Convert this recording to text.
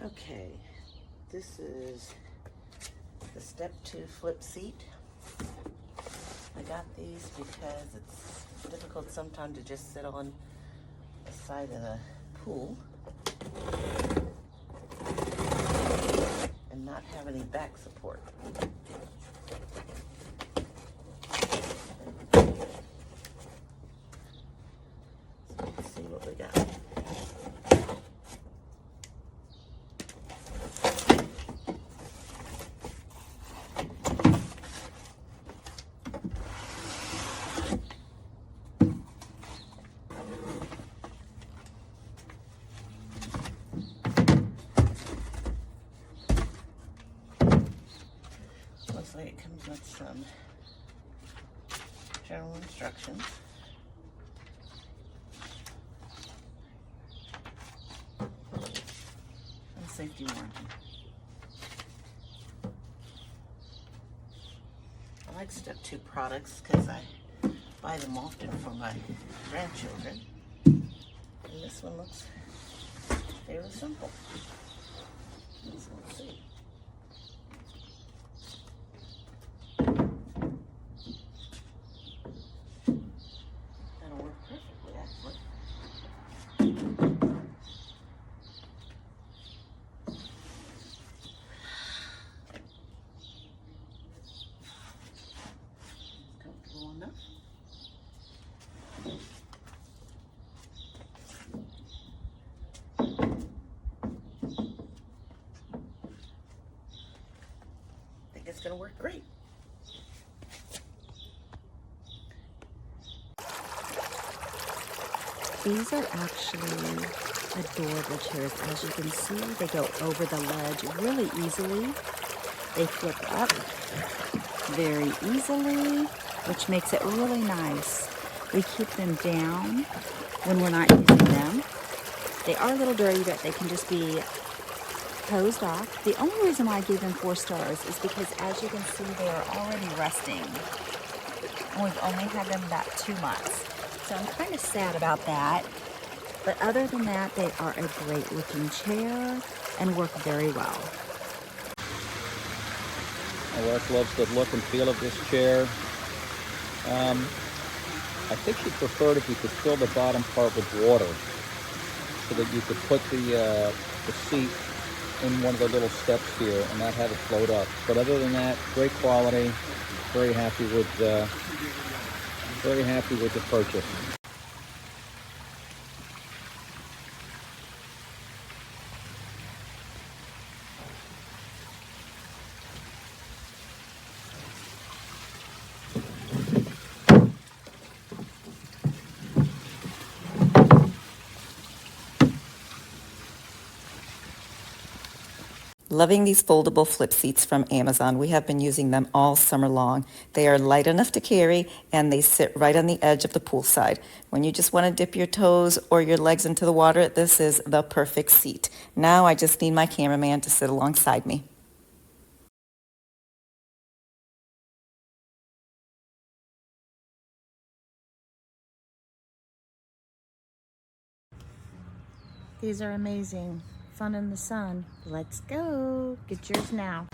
Okay, this is the Step2 flip seat. I got these because it's difficult sometimes to just sit on the side of the pool and not have any back support. So let's see what we got. Looks like it comes with some general instructions. And safety warning. I like Step2 products because I buy them often for my grandchildren. And this one looks fairly simple. So let's see. That'll work perfectly, actually. Comfortable enough. I think it's going to work great. These are actually adorable chairs. As you can see, they go over the ledge really easily. They flip up very easily, which makes it really nice. We keep them down when we're not using them. They are a little dirty, but they can just be hosed off. The only reason why I gave them 4 stars is because, as you can see, they are already rusting. And we've only had them about 2 months. So I'm kind of sad about that. But other than that, they are a great looking chair and work very well. My wife loves the look and feel of this chair. I think she preferred if you could fill the bottom part with water so that you could put the seat in one of the little steps here and not have it float up. But other than that, great quality. Very happy with the purchase. Loving these foldable flip seats from Amazon. We have been using them all summer long. They are light enough to carry and they sit right on the edge of the poolside. When you just want to dip your toes or your legs into the water, this is the perfect seat. Now I just need my cameraman to sit alongside me. These are amazing. Fun in the sun. Let's go. Get yours now.